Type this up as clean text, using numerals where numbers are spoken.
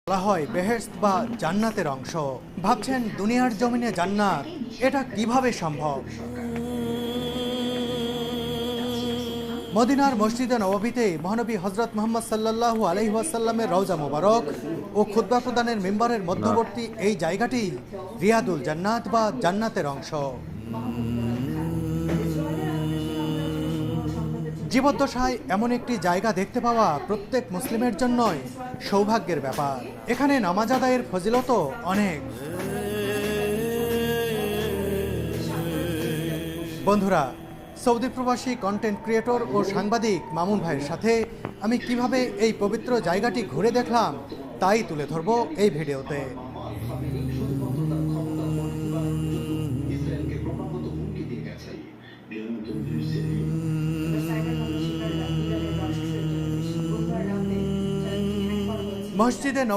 বলা হয় বেহেশত বা জান্নাতের অংশ। ভাবছেন দুনিয়ার জমিনে জান্নাত, এটা কিভাবে সম্ভব? মদিনার মসজিদে নববীতে মহানবী হযরত মুহাম্মদ সাল্লাল্লাহু আলাইহি ওয়াসাল্লামের রওজা মোবারক ও খুতবা প্রদানের মিম্বরের মধ্যবর্তী এই জায়গাটি রিয়াদুল জান্নাত বা জান্নাতের অংশ। জীবদ্দশায় এমন একটি জায়গা দেখতে পাওয়া প্রত্যেক মুসলিমের জন্যই সৌভাগ্যের ব্যাপার। এখানে নামাজ আদায়ের ফজিলতও অনেক। বন্ধুরা, সৌদি প্রবাসী কন্টেন্ট ক্রিয়েটর ও সাংবাদিক মামুন ভাইয়ের সাথে আমি কিভাবে এই পবিত্র জায়গাটি ঘুরে দেখলাম তাই তুলে ধরব এই ভিডিওতে। মসজিদে নববী